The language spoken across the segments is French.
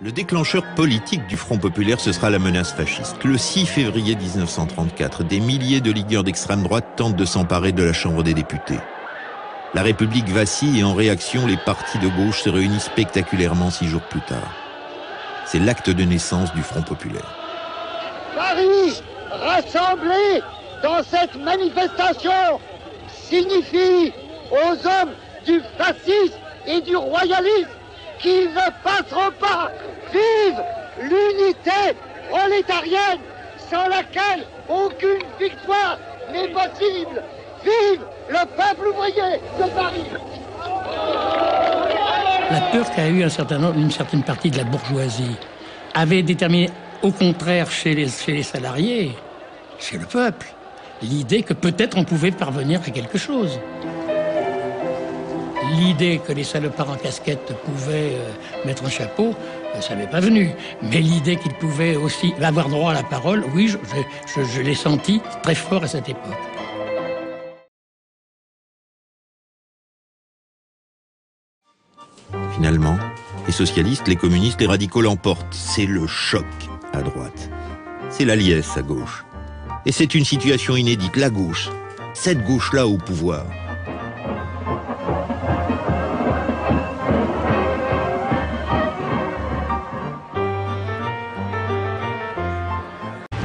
Le déclencheur politique du Front populaire, ce sera la menace fasciste. Le 6 février 1934, des milliers de ligueurs d'extrême droite tentent de s'emparer de la Chambre des députés. La République vacille et en réaction, les partis de gauche se réunissent spectaculairement 6 jours plus tard. C'est l'acte de naissance du Front populaire. Paris, rassemblé dans cette manifestation, signifie aux hommes du fascisme et du royalisme qu'ils ne passeront pas. Vive l'unité prolétarienne sans laquelle aucune victoire n'est possible. Vive le peuple ouvrier de Paris. La peur qu'a eu une certaine partie de la bourgeoisie avait déterminé, au contraire, chez les salariés, chez le peuple, l'idée que peut-être on pouvait parvenir à quelque chose. L'idée que les salopards en casquette pouvaient mettre un chapeau, ça m'est pas venu. Mais l'idée qu'ils pouvaient aussi avoir droit à la parole, oui, je l'ai senti très fort à cette époque. Finalement, les socialistes, les communistes, les radicaux l'emportent. C'est le choc à droite. C'est la liesse à gauche. Et c'est une situation inédite. La gauche, cette gauche-là au pouvoir.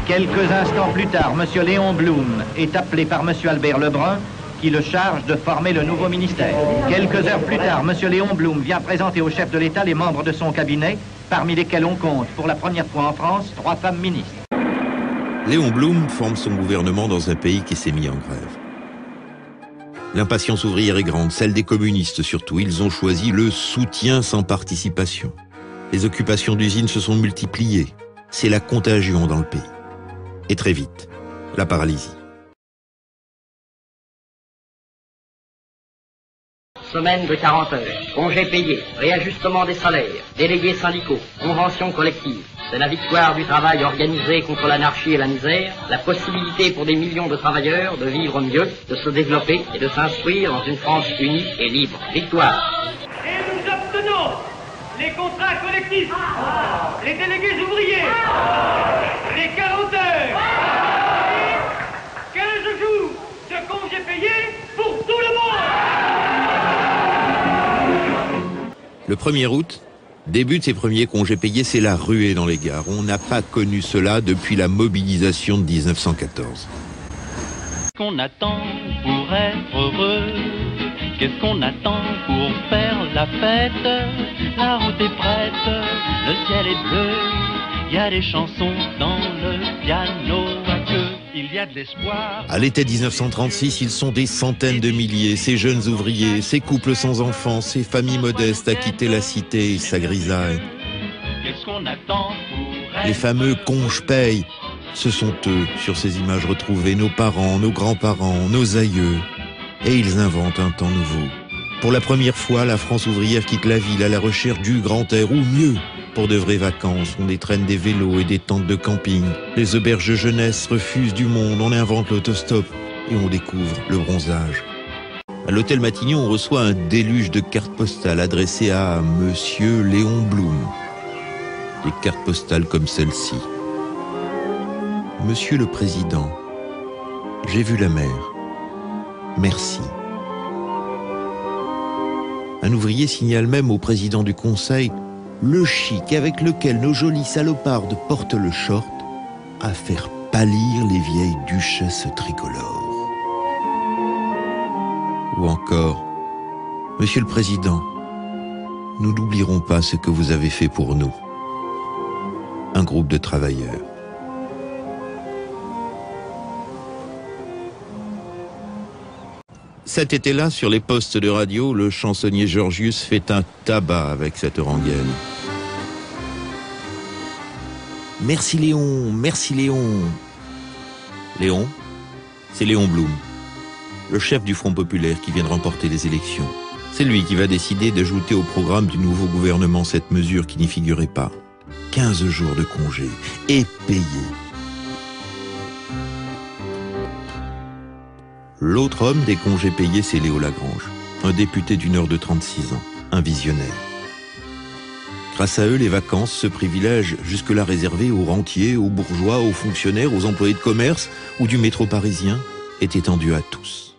Quelques instants plus tard, M. Léon Blum est appelé par M. Albert Lebrun, qui le charge de former le nouveau ministère. Quelques heures plus tard, M. Léon Blum vient présenter au chef de l'État les membres de son cabinet, parmi lesquels on compte, pour la première fois en France, 3 femmes ministres. Léon Blum forme son gouvernement dans un pays qui s'est mis en grève. L'impatience ouvrière est grande, celle des communistes surtout. Ils ont choisi le soutien sans participation. Les occupations d'usines se sont multipliées. C'est la contagion dans le pays. Et très vite, la paralysie. Semaine de 40 heures, congés payés, réajustement des salaires, délégués syndicaux, conventions collectives. C'est la victoire du travail organisé contre l'anarchie et la misère, la possibilité pour des millions de travailleurs de vivre mieux, de se développer et de s'instruire dans une France unie et libre. Victoire. Et nous obtenons les contrats collectifs, les délégués ouvriers, les 40 heures, 15 jours de congés payés pour tout le monde. Le 1er août, début de ces premiers congés payés, c'est la ruée dans les gares. On n'a pas connu cela depuis la mobilisation de 1914. Qu'est-ce qu'on attend pour être heureux? Qu'est-ce qu'on attend pour faire la fête? La route est prête, le ciel est bleu, il y a des chansons dans le piano à queue. Il y a de l'espoir. À l'été 1936, ils sont des centaines de milliers, ces jeunes ouvriers, ces couples sans enfants, ces familles modestes à quitter la cité et sa grisaille. Qu'est-ce qu'on attend pour être... Les fameux congés-payes, ce sont eux, sur ces images retrouvées, nos parents, nos grands-parents, nos aïeux. Et ils inventent un temps nouveau. Pour la première fois, la France ouvrière quitte la ville à la recherche du grand air, ou mieux, pour de vraies vacances. On détraîne des vélos et des tentes de camping. Les auberges de jeunesse refusent du monde, on invente l'autostop et on découvre le bronzage. À l'hôtel Matignon, on reçoit un déluge de cartes postales adressées à Monsieur Léon Blum. Des cartes postales comme celle-ci. Monsieur le Président, j'ai vu la mer. Merci. Un ouvrier signale même au président du conseil le chic avec lequel nos jolies salopardes portent le short à faire pâlir les vieilles duchesses tricolores. Ou encore, Monsieur le Président, nous n'oublierons pas ce que vous avez fait pour nous. Un groupe de travailleurs. Cet été-là, sur les postes de radio, le chansonnier Georgius fait un tabac avec cette rengaine. Merci Léon, merci Léon. Léon, c'est Léon Blum, le chef du Front populaire qui vient de remporter les élections. C'est lui qui va décider d'ajouter au programme du nouveau gouvernement cette mesure qui n'y figurait pas. 15 jours de congé, et payés. L'autre homme des congés payés, c'est Léo Lagrange, un député du Nord de 36 ans, un visionnaire. Grâce à eux, les vacances, ce privilège jusque-là réservé aux rentiers, aux bourgeois, aux fonctionnaires, aux employés de commerce ou du métro parisien, est étendu à tous.